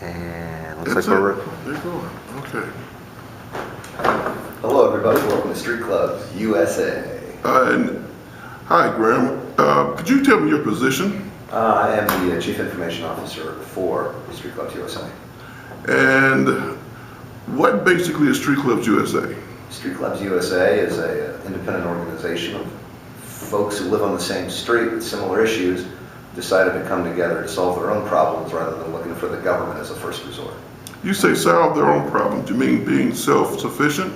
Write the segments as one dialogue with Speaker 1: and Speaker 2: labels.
Speaker 1: And looks like we're
Speaker 2: going. Okay.
Speaker 3: Hello, everybody. Welcome to Street Clubs USA.
Speaker 2: Hi, Graham. Could you tell me your position?
Speaker 3: I am the Chief Information Officer for Street Clubs USA.
Speaker 2: And what basically is Street Clubs USA?
Speaker 3: Street Clubs USA is an independent organization of folks who live on the same street with similar issues, decided to come together to solve their own problems rather than looking for the government as a first resort.
Speaker 2: You say solve their own problems. You mean being self-sufficient?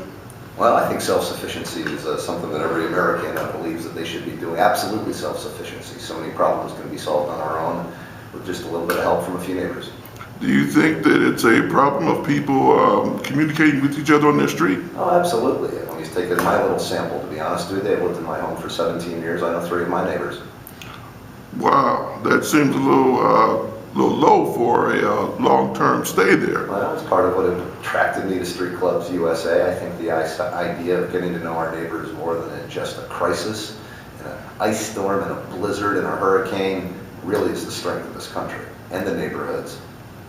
Speaker 3: Well, I think self-sufficiency is something that every American believes that they should be doing. Absolutely self-sufficiency. So many problems can be solved on our own with just a little bit of help from a few neighbors.
Speaker 2: Do you think that it's a problem of people communicating with each other on their street?
Speaker 3: Oh, absolutely. When you take my little sample, to be honest with you, I've lived in my home for 17 years. I know 3 of my neighbors.
Speaker 2: Wow, that seems a little low for a long-term stay there.
Speaker 3: Well, it's part of what attracted me to Street Clubs USA. I think the idea of getting to know our neighbors more than in just a crisis, in an ice storm, in a blizzard, in a hurricane, really is the strength of this country and the neighborhoods,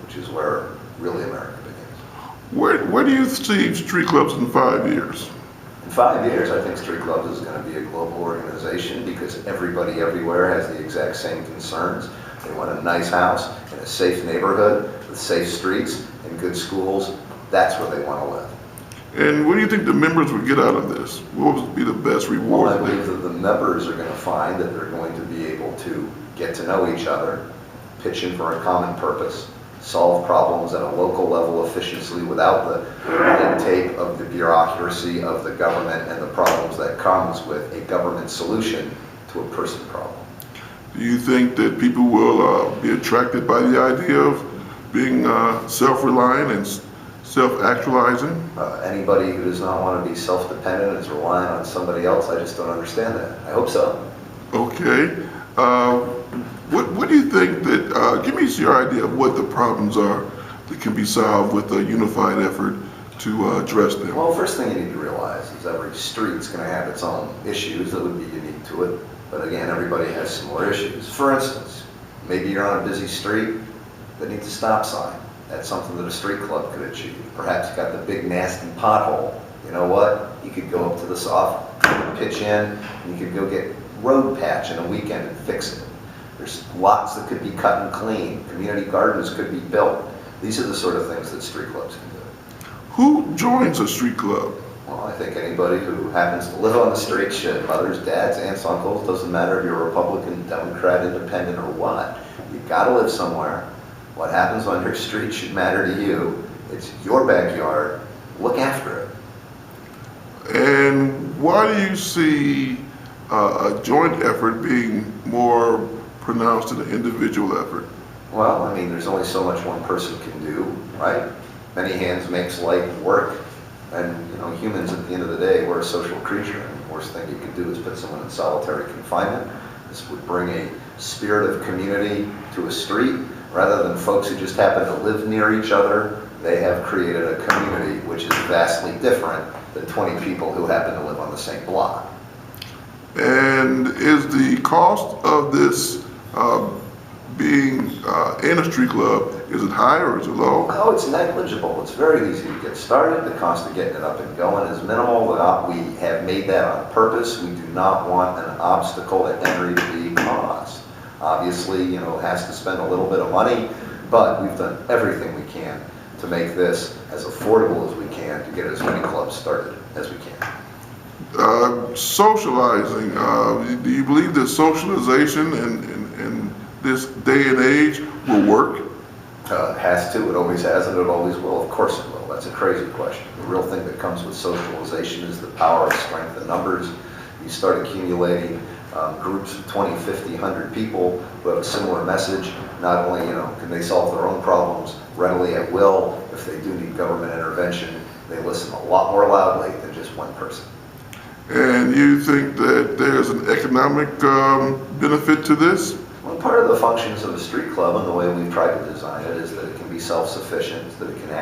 Speaker 3: which is where really America begins.
Speaker 2: Where do you see Street Clubs in 5 years?
Speaker 3: In 5 years, I think Street Clubs is going to be a global organization because everybody everywhere has the exact same concerns. They want a nice house in a safe neighborhood with safe streets and good schools. That's where they want to live.
Speaker 2: And what do you think the members would get out of this? What would be the best reward?
Speaker 3: Well, I believe that the members are going to find that they're going to be able to get to know each other, pitch in for a common purpose, solve problems at a local level efficiently without the red tape of the bureaucracy of the government and the problems that comes with a government solution to a person problem.
Speaker 2: Do you think that people will be attracted by the idea of being self-reliant and self-actualizing?
Speaker 3: Anybody who does not want to be self-dependent and is reliant on somebody else, I just don't understand that. I hope so.
Speaker 2: Okay. What do you think that, give me your idea of what the problems are that can be solved with a unified effort to address them?
Speaker 3: Well, first thing you need to realize is every street's going to have its own issues that would be unique to it. But again, everybody has similar issues. For instance, maybe you're on a busy street that needs a stop sign. That's something that a street club could achieve. Perhaps you got the big nasty pothole. You know what? You could go up to the soft, pitch in, and you could go get road patch in a weekend and fix it. There's lots that could be cut and clean. Community gardens could be built. These are the sort of things that street clubs can do.
Speaker 2: Who joins a street club?
Speaker 3: Well, I think anybody who happens to live on the street should. Mothers, dads, aunts, uncles, doesn't matter if you're a Republican, Democrat, Independent, or what. You've got to live somewhere. What happens on your street should matter to you. It's your backyard. Look after it.
Speaker 2: And why do you see a joint effort being more pronounced than an individual effort?
Speaker 3: Well, I mean, there's only so much one person can do, right? Many hands makes light work. And, you know, humans at the end of the day, we're a social creature. And the worst thing you can do is put someone in solitary confinement. This would bring a spirit of community to a street. Rather than folks who just happen to live near each other, they have created a community which is vastly different than 20 people who happen to live on the same block.
Speaker 2: And is the cost of this being in a street club, is it high or is it low?
Speaker 3: Oh, it's negligible. It's very easy to get started. The cost of getting it up and going is minimal. We have made that on purpose. We do not want an obstacle at entry to be cost. Obviously, you know, it has to spend a little bit of money, but we've done everything we can to make this as affordable as we can to get as many clubs started as we can.
Speaker 2: Socializing, do you believe that socialization in this day and age will work?
Speaker 3: It has to, it always has, and it always will. Of course it will. That's a crazy question. The real thing that comes with socialization is the power of strength in numbers. You start accumulating groups of 20, 50, 100 people who have a similar message. Not only, you know, can they solve their own problems readily at will, if they do need government intervention, they listen a lot more loudly than just one person.
Speaker 2: And you think that there's an economic benefit to this?
Speaker 3: Well, part of the functions of a street club and the way we've tried to design it is that it can be self-sufficient, that it can